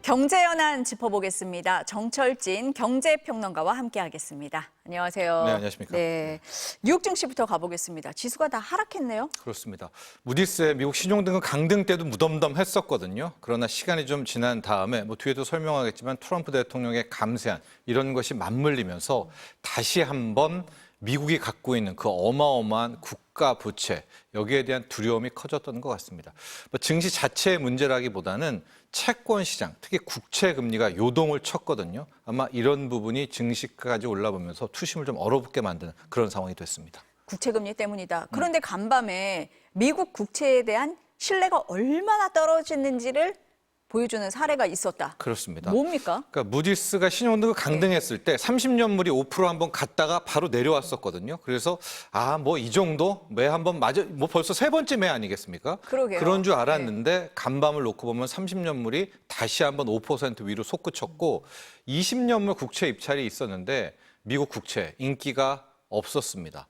경제 현안 짚어보겠습니다. 정철진 경제평론가와 함께하겠습니다. 안녕하세요. 네, 안녕하십니까. 네, 뉴욕 증시부터 가보겠습니다. 지수가 다 하락했네요. 그렇습니다. 무디스의 미국 신용등은 강등 때도 무덤덤했었거든요. 그러나 시간이 좀 지난 다음에 뒤에도 설명하겠지만 트럼프 대통령의 감세한 이런 것이 맞물리면서 다시 한번 미국이 갖고 있는 그 어마어마한 국가 부채, 여기에 대한 두려움이 커졌던 것 같습니다. 증시 자체의 문제라기보다는 채권 시장, 특히 국채 금리가 요동을 쳤거든요. 아마 이런 부분이 증시까지 올라보면서 투심을 좀 얼어붙게 만드는 그런 상황이 됐습니다. 국채금리 때문이다. 그런데 간밤에 미국 국채에 대한 신뢰가 얼마나 떨어지는지를 보여주는 사례가 있었다. 그렇습니다. 뭡니까? 그러니까 무디스가 신용등을 강등했을 때 30년물이 5% 한번 갔다가 바로 내려왔었거든요. 그래서 이 정도 매 한번 벌써 세 번째 매 아니겠습니까? 그러게요. 그런 줄 알았는데 간밤을 놓고 보면 30년물이 다시 한번 5% 위로 솟구쳤고 20년물 국채 입찰이 있었는데 미국 국채 인기가 없었습니다.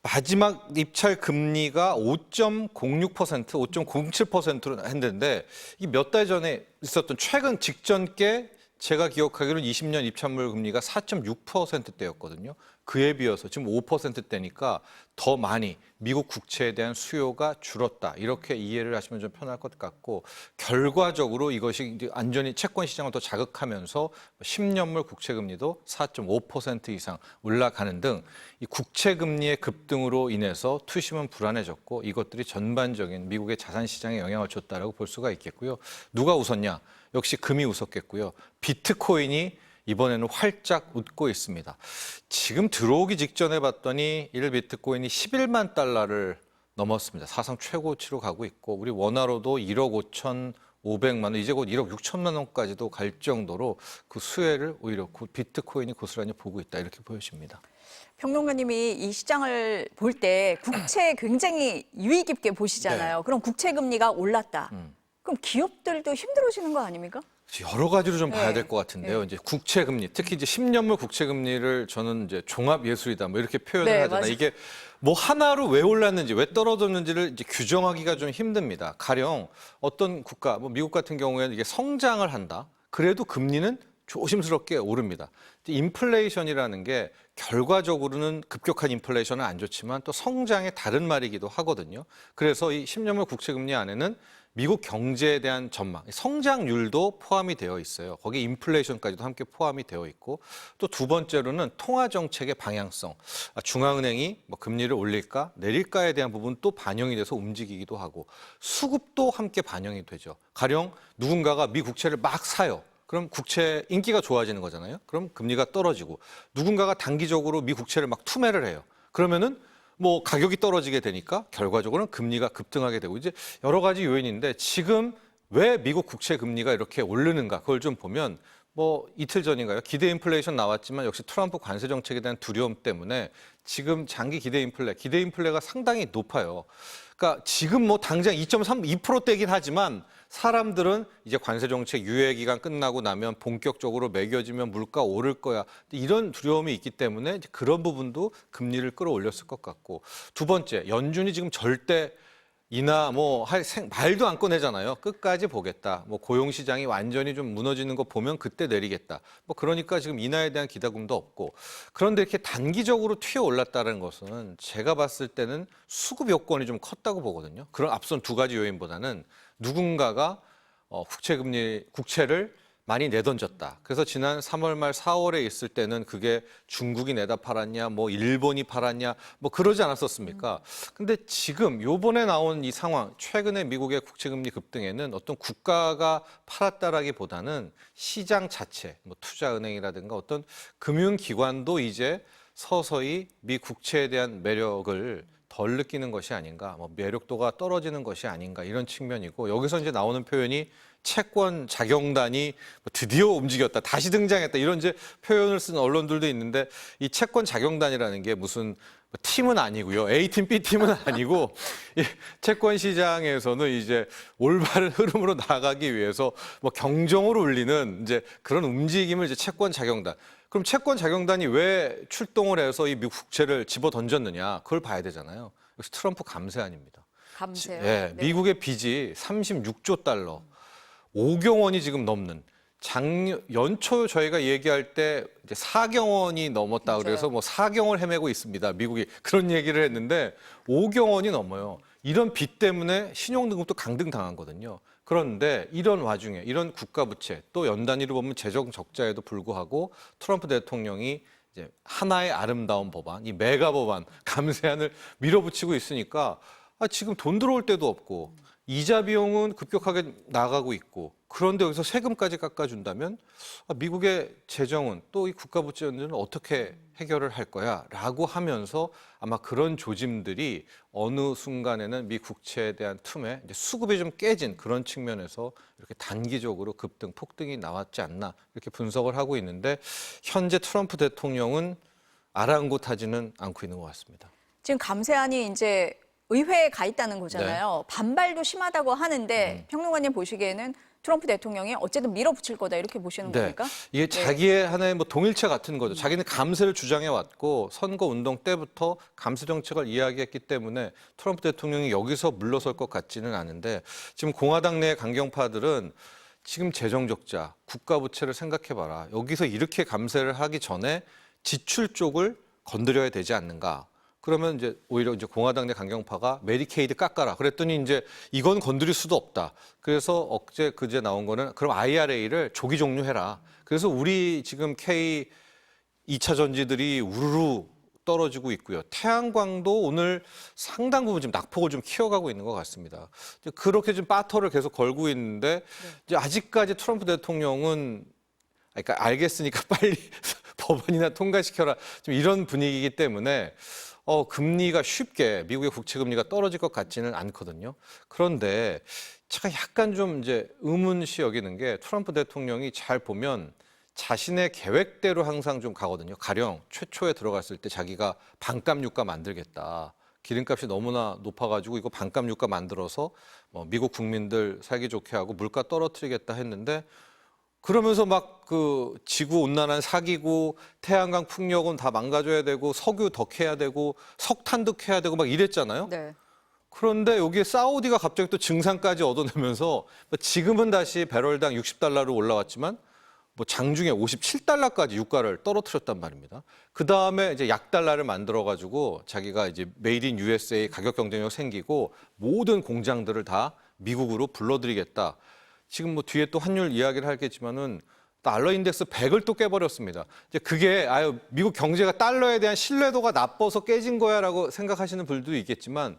마지막 입찰 금리가 5.06%, 5.07%로 했는데 이 몇 달 전에 있었던 최근 직전께 제가 기억하기로는 20년 입찰물 금리가 4.6%대였거든요. 그에 비해서 지금 5%대니까 더 많이 미국 국채에 대한 수요가 줄었다. 이렇게 이해를 하시면 좀 편할 것 같고 결과적으로 이것이 이제 완전히 채권 시장을 더 자극하면서 10년물 국채 금리도 4.5% 이상 올라가는 등 이 국채 금리의 급등으로 인해서 투심은 불안해졌고 이것들이 전반적인 미국의 자산 시장에 영향을 줬다라고 볼 수가 있겠고요. 누가 웃었냐? 역시 금이 웃었겠고요. 비트코인이 이번에는 활짝 웃고 있습니다. 지금 들어오기 직전에 봤더니 1 비트코인이 11만 달러를 넘었습니다. 사상 최고치로 가고 있고 우리 원화로도 1억 5,500만 원, 이제 곧 1억 6천만 원까지도 갈 정도로 그 수혜를 오히려 비트코인이 고스란히 보고 있다 이렇게 보여집니다. 평론가님이 이 시장을 볼 때 국채 굉장히 유의 깊게 보시잖아요. 네. 그럼 국채 금리가 올랐다. 그럼 기업들도 힘들어지는 거 아닙니까? 여러 가지로 좀 봐야 될 것 네. 같은데요. 이제 국채 금리, 특히 이제 10년물 국채 금리를 저는 이제 종합 예술이다 이렇게 표현을 네, 하잖아요. 맞아요. 이게 하나로 왜 올랐는지, 왜 떨어졌는지를 이제 규정하기가 좀 힘듭니다. 가령 어떤 국가, 미국 같은 경우에는 이게 성장을 한다. 그래도 금리는 조심스럽게 오릅니다. 인플레이션이라는 게 결과적으로는 급격한 인플레이션은 안 좋지만 또 성장의 다른 말이기도 하거든요. 그래서 이 10년물 국채 금리 안에는 미국 경제에 대한 전망, 성장률도 포함이 되어 있어요. 거기에 인플레이션까지도 함께 포함이 되어 있고 또 두 번째로는 통화 정책의 방향성, 중앙은행이 금리를 올릴까 내릴까에 대한 부분 또 반영이 돼서 움직이기도 하고 수급도 함께 반영이 되죠. 가령 누군가가 미 국채를 막 사요. 그럼 국채 인기가 좋아지는 거잖아요. 그럼 금리가 떨어지고 누군가가 단기적으로 미 국채를 막 투매를 해요. 그러면은 가격이 떨어지게 되니까 결과적으로는 금리가 급등하게 되고 이제 여러 가지 요인인데 지금 왜 미국 국채 금리가 이렇게 오르는가 그걸 좀 보면 이틀 전인가요? 기대 인플레이션 나왔지만 역시 트럼프 관세 정책에 대한 두려움 때문에 지금 장기 기대 인플레가 상당히 높아요. 그러니까 지금 당장 2.32%대긴 하지만 사람들은 이제 관세 정책 유예 기간 끝나고 나면 본격적으로 매겨지면 물가 오를 거야. 이런 두려움이 있기 때문에 이제 그런 부분도 금리를 끌어올렸을 것 같고 두 번째, 연준이 지금 절대 말도 안 꺼내잖아요. 끝까지 보겠다. 고용 시장이 완전히 좀 무너지는 거 보면 그때 내리겠다. 그러니까 지금 인하에 대한 기대감도 없고. 그런데 이렇게 단기적으로 튀어 올랐다는 것은 제가 봤을 때는 수급 요건이 좀 컸다고 보거든요. 그런 앞선 두 가지 요인보다는 누군가가 국채를 많이 내던졌다. 그래서 지난 3월 말 4월에 있을 때는 그게 중국이 내다 팔았냐, 일본이 팔았냐, 그러지 않았었습니까? 근데 지금 요번에 나온 이 상황, 최근에 미국의 국채금리 급등에는 어떤 국가가 팔았다라기보다는 시장 자체, 투자은행이라든가 어떤 금융기관도 이제 서서히 미 국채에 대한 매력을 덜 느끼는 것이 아닌가, 매력도가 떨어지는 것이 아닌가 이런 측면이고 여기서 이제 나오는 표현이 채권 자경단이 드디어 움직였다, 다시 등장했다 이런 이제 표현을 쓰는 언론들도 있는데 이 채권 자경단이라는 게 무슨 팀은 아니고요, A팀, B팀은 아니고 이 채권 시장에서는 이제 올바른 흐름으로 나가기 위해서 경종으로 울리는 이제 그런 움직임을 이제 채권 자경단. 그럼 채권 자경단이 왜 출동을 해서 이 미국 국채를 집어 던졌느냐 그걸 봐야 되잖아요. 역시 트럼프 감세안입니다. 감세요? 네. 미국의 빚이 36조 달러, 5조 원이 지금 넘는 연초 저희가 얘기할 때 이제 4경원이 넘었다 맞아요. 그래서 뭐 4경을 헤매고 있습니다. 미국이 그런 얘기를 했는데 5경원이 넘어요. 이런 빚 때문에 신용등급도 강등당한 거거든요. 그런데 이런 와중에 이런 국가 부채 또 연 단위로 보면 재정 적자에도 불구하고 트럼프 대통령이 이제 하나의 아름다운 법안, 이 메가 법안 감세안을 밀어붙이고 있으니까 지금 돈 들어올 때도 없고 이자 비용은 급격하게 나가고 있고 그런데 여기서 세금까지 깎아준다면 미국의 재정은 또 이 국가 부채 문제는 어떻게 해결을 할 거야라고 하면서 아마 그런 조짐들이 어느 순간에는 미 국채에 대한 틈에 이제 수급이 좀 깨진 그런 측면에서 이렇게 단기적으로 급등, 폭등이 나왔지 않나 이렇게 분석을 하고 있는데 현재 트럼프 대통령은 아랑곳하지는 않고 있는 것 같습니다. 지금 감세안이 이제 의회에 가 있다는 거잖아요. 반발도 심하다고 하는데 평론가님 보시기에는 트럼프 대통령이 어쨌든 밀어붙일 거다 이렇게 보시는 겁니까? 이게 자기의 하나의 뭐 동일체 같은 거죠. 자기는 감세를 주장해 왔고 선거 운동 때부터 감세 정책을 이야기했기 때문에 트럼프 대통령이 여기서 물러설 것 같지는 않은데 지금 공화당 내 강경파들은 지금 재정 적자, 국가 부채를 생각해봐라. 여기서 이렇게 감세를 하기 전에 지출 쪽을 건드려야 되지 않는가. 그러면 이제 오히려 이제 공화당 내 강경파가 메디케이드 깎아라. 그랬더니 이제 이건 건드릴 수도 없다. 그래서 그제 나온 거는 그럼 IRA를 조기 종료해라. 그래서 우리 지금 K 2차 전지들이 우르르 떨어지고 있고요. 태양광도 오늘 상당 부분 지금 낙폭을 좀 키워가고 있는 것 같습니다. 이제 그렇게 좀 바터를 계속 걸고 있는데 이제 아직까지 트럼프 대통령은 그러니까 알겠으니까 빨리 법안이나 통과시켜라. 좀 이런 분위기이기 때문에 금리가 쉽게 미국의 국채 금리가 떨어질 것 같지는 않거든요. 그런데 제가 약간 좀 이제 의문시 여기는 게 트럼프 대통령이 잘 보면 자신의 계획대로 항상 좀 가거든요. 가령 최초에 들어갔을 때 자기가 반값 유가 만들겠다. 기름값이 너무나 높아가지고 이거 반값 유가 만들어서 미국 국민들 살기 좋게 하고 물가 떨어뜨리겠다 했는데 그러면서 막 그 지구 온난화 사기고 태양광 풍력은 다 망가져야 되고 석유 덕해야 되고 석탄 덕해야 되고 막 이랬잖아요. 네. 그런데 여기에 사우디가 갑자기 또 증산까지 얻어내면서 지금은 다시 배럴당 60달러로 올라왔지만 뭐 장중에 57달러까지 유가를 떨어뜨렸단 말입니다. 그 다음에 이제 약달러를 만들어가지고 자기가 이제 메이드 인 USA 가격 경쟁력 생기고 모든 공장들을 다 미국으로 불러들이겠다. 지금 뭐 뒤에 또 환율 이야기를 하겠지만은 달러 인덱스 100을 또 깨버렸습니다. 이제 그게 미국 경제가 달러에 대한 신뢰도가 나빠서 깨진 거야라고 생각하시는 분들도 있겠지만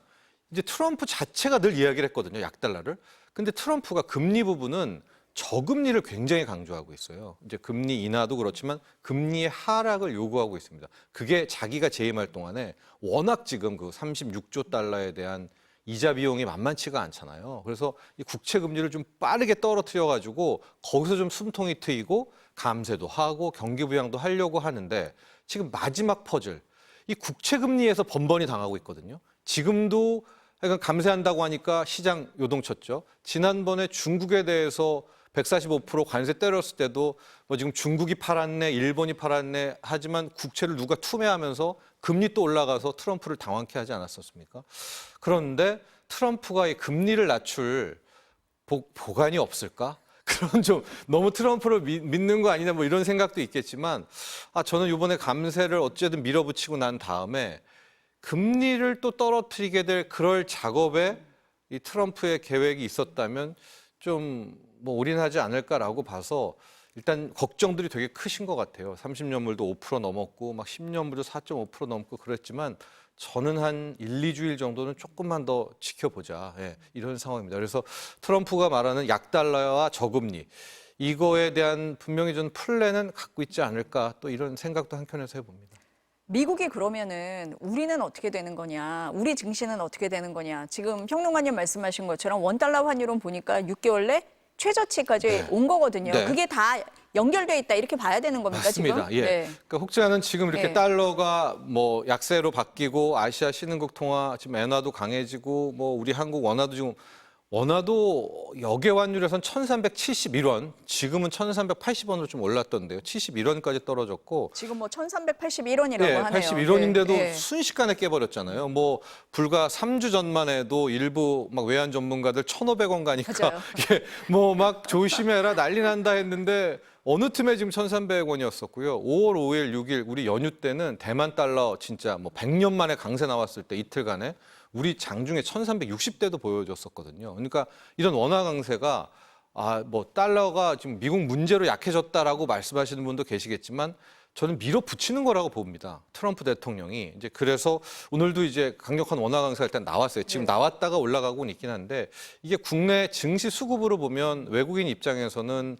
이제 트럼프 자체가 늘 이야기를 했거든요. 약달러를. 근데 트럼프가 금리 부분은 저금리를 굉장히 강조하고 있어요. 이제 금리 인하도 그렇지만 금리의 하락을 요구하고 있습니다. 그게 자기가 재임할 동안에 워낙 지금 그 36조 달러에 대한 이자 비용이 만만치가 않잖아요. 그래서 이 국채 금리를 좀 빠르게 떨어뜨려 가지고 거기서 좀 숨통이 트이고 감세도 하고 경기 부양도 하려고 하는데 지금 마지막 퍼즐 이 국채 금리에서 번번이 당하고 있거든요. 지금도 약간 감세한다고 하니까 시장 요동쳤죠. 지난번에 중국에 대해서 145% 관세 때렸을 때도 뭐 지금 중국이 팔았네, 일본이 팔았네 하지만 국채를 누가 투매하면서 금리 또 올라가서 트럼프를 당황케 하지 않았었습니까? 그런데 트럼프가 이 금리를 낮출 보관이 없을까? 그런 좀 너무 트럼프를 믿는 거 아니냐 뭐 이런 생각도 있겠지만 저는 이번에 감세를 어쨌든 밀어붙이고 난 다음에 금리를 또 떨어뜨리게 될 그럴 작업에 이 트럼프의 계획이 있었다면 좀 뭐 올인하지 않을까라고 봐서 일단 걱정들이 되게 크신 것 같아요. 30년물도 5% 넘었고 막 10년물도 4.5% 넘고 그랬지만 저는 한 1, 2주일 정도는 조금만 더 지켜보자. 이런 상황입니다. 그래서 트럼프가 말하는 약달러와 저금리 이거에 대한 분명히 좀 플랜은 갖고 있지 않을까 또 이런 생각도 한켠에서 해봅니다. 미국이 그러면은 우리는 어떻게 되는 거냐, 우리 증시는 어떻게 되는 거냐. 지금 평론가님 말씀하신 것처럼 원달러 환율은 보니까 6개월 내 최저치까지 온 거거든요. 네. 그게 다 연결돼 있다 이렇게 봐야 되는 겁니까? 맞습니다. 지금? 예. 네. 그러니까 혹자는 지금 이렇게 네. 달러가 뭐 약세로 바뀌고 아시아 신흥국 통화 지금 엔화도 강해지고 뭐 우리 한국 원화도 지금 원화도 역외 환율에선 1,371원, 지금은 1,380원으로 좀 올랐던데요. 71원까지 떨어졌고. 지금 뭐 1381원이라고 네, 하네요. 81원인데도 네. 순식간에 깨버렸잖아요. 뭐 불과 3주 전만 해도 일부 막 외환 전문가들 1,500원 가니까 맞아요. 예, 뭐 막 조심해라 난리 난다 했는데 어느 틈에 지금 1,300원이었었고요. 5월 5일, 6일 우리 연휴 때는 대만 달러 진짜 뭐 100년 만에 강세 나왔을 때 이틀간에 우리 장중에 1,360대도 보여줬었거든요. 그러니까 이런 원화 강세가 뭐 달러가 지금 미국 문제로 약해졌다라고 말씀하시는 분도 계시겠지만 저는 밀어붙이는 거라고 봅니다. 트럼프 대통령이 이제 그래서 오늘도 이제 강력한 원화 강세가 일단 나왔어요. 지금 나왔다가 올라가고는 있긴 한데 이게 국내 증시 수급으로 보면 외국인 입장에서는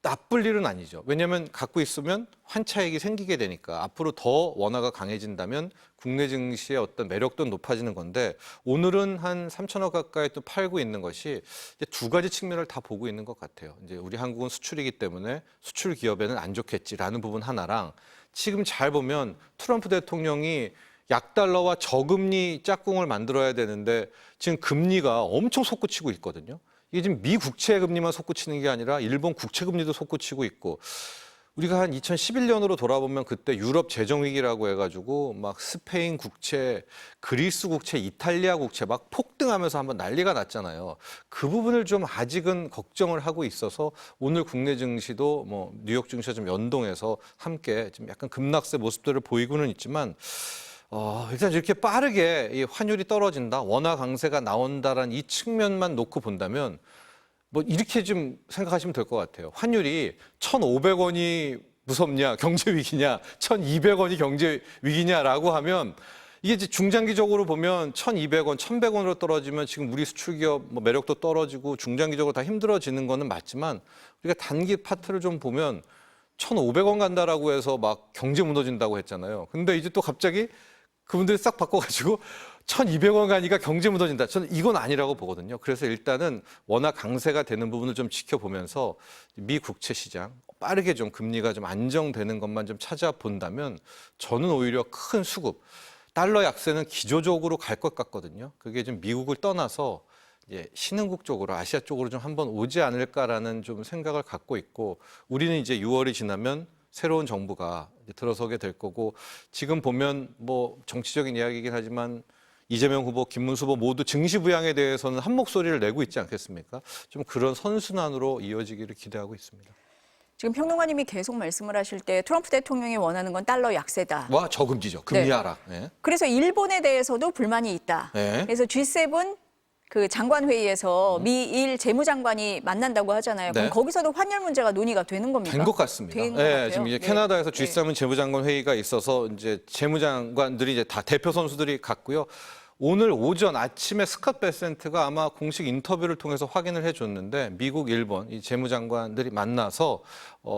나쁠 일은 아니죠. 왜냐하면 갖고 있으면 환차익이 생기게 되니까 앞으로 더 원화가 강해진다면 국내 증시의 어떤 매력도 높아지는 건데 오늘은 한 3천억 가까이 또 팔고 있는 것이 이제 두 가지 측면을 다 보고 있는 것 같아요. 이제 우리 한국은 수출이기 때문에 수출 기업에는 안 좋겠지라는 부분 하나랑 지금 잘 보면 트럼프 대통령이 약달러와 저금리 짝꿍을 만들어야 되는데 지금 금리가 엄청 솟구치고 있거든요. 이게 지금 미 국채 금리만 솟구치는 게 아니라 일본 국채 금리도 솟구치고 있고 우리가 한 2011년으로 돌아보면 그때 유럽 재정 위기라고 해가지고 막 스페인 국채, 그리스 국채, 이탈리아 국채 막 폭등하면서 한번 난리가 났잖아요. 그 부분을 좀 아직은 걱정을 하고 있어서 오늘 국내 증시도 뭐 뉴욕 증시와 좀 연동해서 함께 좀 약간 급락세 모습들을 보이고는 있지만 일단 이렇게 빠르게 이 환율이 떨어진다, 원화 강세가 나온다라는 이 측면만 놓고 본다면 뭐 이렇게 좀 생각하시면 될 것 같아요. 환율이 1,500원이 무섭냐, 경제 위기냐, 1,200원이 경제 위기냐라고 하면 이게 이제 중장기적으로 보면 1,200원, 1,100원으로 떨어지면 지금 우리 수출 기업 뭐 매력도 떨어지고 중장기적으로 다 힘들어지는 거는 맞지만 우리가 단기 파트를 좀 보면 1,500원 간다라고 해서 막 경제 무너진다고 했잖아요. 근데 이제 또 갑자기 그분들이 싹 바꿔가지고 1,200원 가니까 경제 무너진다. 저는 이건 아니라고 보거든요. 그래서 일단은 워낙 강세가 되는 부분을 좀 지켜보면서 미 국채 시장 빠르게 좀 금리가 좀 안정되는 것만 좀 찾아본다면 저는 오히려 큰 수급, 달러 약세는 기조적으로 갈 것 같거든요. 그게 좀 미국을 떠나서 이제 신흥국 쪽으로 아시아 쪽으로 좀 한번 오지 않을까라는 좀 생각을 갖고 있고 우리는 이제 6월이 지나면 새로운 정부가 들어서게 될 거고 지금 보면 뭐 정치적인 이야기이긴 하지만 이재명 후보, 김문수 후보 모두 증시 부양에 대해서는 한 목소리를 내고 있지 않겠습니까? 좀 그런 선순환으로 이어지기를 기대하고 있습니다. 지금 평론가님이 계속 말씀을 하실 때 트럼프 대통령이 원하는 건 달러 약세다. 와 저금리죠. 금리 네. 하락. 네. 그래서 일본에 대해서도 불만이 있다. 네. 그래서 G7 그 장관 회의에서 미일 재무장관이 만난다고 하잖아요. 그럼 네. 거기서도 환율 문제가 논의가 되는 겁니까? 된 것 같습니다. 된것 네, 같아요. 지금 이제 네. 캐나다에서 네. G7 재무장관 회의가 있어서 이제 재무장관들이 이제 다 대표 선수들이 갔고요. 오늘 오전 아침에 스캇 베센트가 아마 공식 인터뷰를 통해서 확인을 해줬는데 미국, 일본 이 재무장관들이 만나서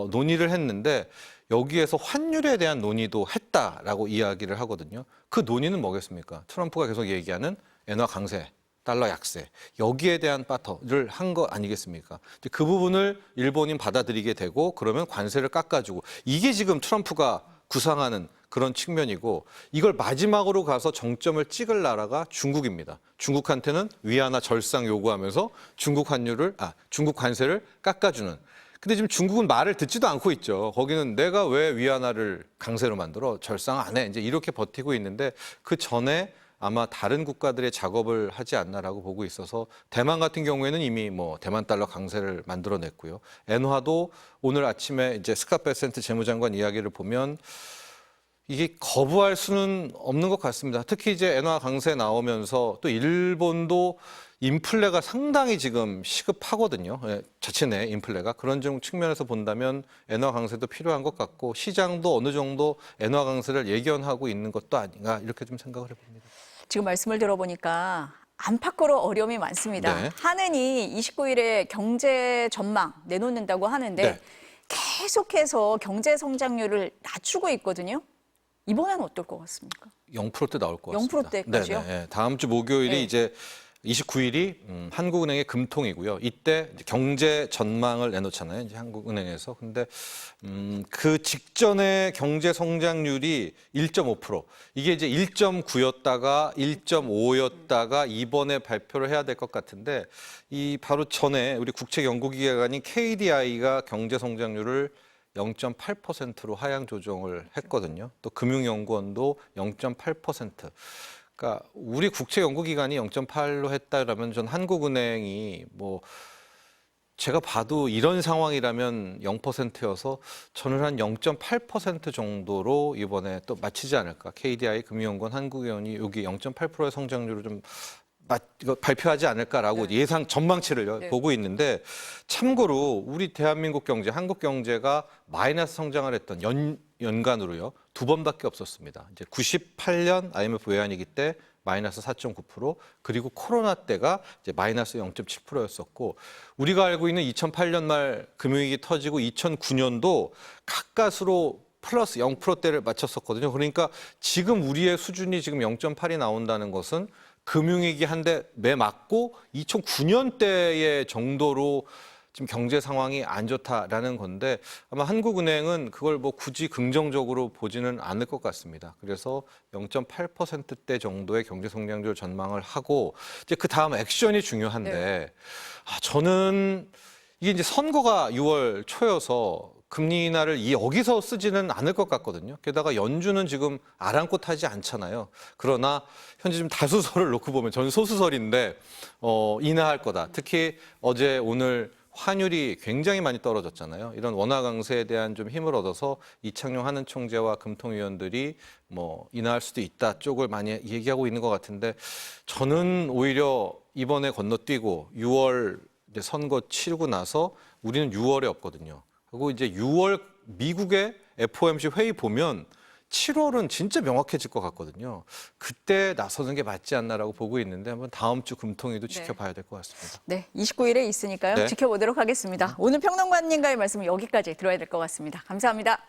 논의를 했는데 여기에서 환율에 대한 논의도 했다라고 이야기를 하거든요. 그 논의는 뭐겠습니까? 트럼프가 계속 얘기하는 엔화 강세. 달러 약세 여기에 대한 바터를 한 거 아니겠습니까? 그 부분을 일본인 받아들이게 되고 그러면 관세를 깎아주고 이게 지금 트럼프가 구상하는 그런 측면이고 이걸 마지막으로 가서 정점을 찍을 나라가 중국입니다. 중국한테는 위안화 절상 요구하면서 중국 관세를 깎아주는. 근데 지금 중국은 말을 듣지도 않고 있죠. 거기는 내가 왜 위안화를 강세로 만들어 절상 안 해. 이제 이렇게 버티고 있는데 그 전에 아마 다른 국가들의 작업을 하지 않나라고 보고 있어서 대만 같은 경우에는 이미 뭐 대만 달러 강세를 만들어냈고요. 엔화도 오늘 아침에 이제 스캇 베센트 재무장관 이야기를 보면 이게 거부할 수는 없는 것 같습니다. 특히 이제 엔화 강세 나오면서 또 일본도 인플레가 상당히 지금 시급하거든요. 자체 내 인플레가. 그런 측면에서 본다면 엔화 강세도 필요한 것 같고 시장도 어느 정도 엔화 강세를 예견하고 있는 것도 아닌가 이렇게 좀 생각을 해봅니다. 지금 말씀을 들어보니까 안팎으로 어려움이 많습니다. 네. 한은이 29일에 경제 전망 내놓는다고 하는데 네. 계속해서 경제 성장률을 낮추고 있거든요. 이번엔 어떨 것 같습니까? 0%대 나올 것 같습니다. 0%대까지요? 네네. 다음 주 목요일이 네. 이제 29일이 한국은행의 금통이고요. 이때 이제 경제 전망을 내놓잖아요. 이제 한국은행에서. 근데 그 직전에 경제 성장률이 1.5%. 이게 이제 1.9였다가 1.5였다가 이번에 발표를 해야 될 것 같은데 이 바로 전에 우리 국책 연구기관인 KDI가 경제 성장률을 0.8%로 하향 조정을 했거든요. 또 금융연구원도 0.8%. 그러니까 우리 국채 연구기관이 0.8로 했다라면 전 한국은행이 뭐 제가 봐도 이런 상황이라면 0%여서 저는 한 0.8% 정도로 이번에 또 마치지 않을까. KDI, 금융연구원, 한국은행이 여기 0.8%의 성장률을 좀 이거 발표하지 않을까라고 예상 전망치를 보고 있는데 참고로 우리 대한민국 경제, 한국 경제가 마이너스 성장을 했던 연간으로요. 2번밖에 없었습니다. 이제 98년 IMF 외환위기 때 마이너스 4.9% 그리고 코로나 때가 이제 마이너스 0.7%였었고 우리가 알고 있는 2008년 말 금융위기 터지고 2009년도 가까스로 플러스 0%대를 맞췄었거든요. 그러니까 지금 우리의 수준이 지금 0.8이 나온다는 것은 금융위기 한 대 매맞고 2009년대의 정도로 지금 경제 상황이 안 좋다라는 건데 아마 한국은행은 그걸 뭐 굳이 긍정적으로 보지는 않을 것 같습니다. 그래서 0.8%대 정도의 경제 성장률 전망을 하고 이제 그 다음 액션이 중요한데 저는 이게 이제 선거가 6월 초여서 금리 인하를 여기서 쓰지는 않을 것 같거든요. 게다가 연준은 지금 아랑곳하지 않잖아요. 그러나 현재 지금 다수설을 놓고 보면 저는 소수설인데 인하할 거다. 특히 어제 오늘 환율이 굉장히 많이 떨어졌잖아요. 이런 원화 강세에 대한 좀 힘을 얻어서 이창용 한은 총재와 금통위원들이 뭐 인하할 수도 있다 쪽을 많이 얘기하고 있는 것 같은데 저는 오히려 이번에 건너뛰고 6월 이제 선거 치르고 나서 우리는 6월에 없거든요. 그리고 이제 6월 미국의 FOMC 회의 보면 7월은 진짜 명확해질 것 같거든요. 그때 나서는 게 맞지 않나라고 보고 있는데 한번 다음 주 금통위도 지켜봐야 될 것 같습니다. 네, 29일에 있으니까요. 네. 지켜보도록 하겠습니다. 오늘 평론가님과의 말씀 여기까지 들어야 될 것 같습니다. 감사합니다.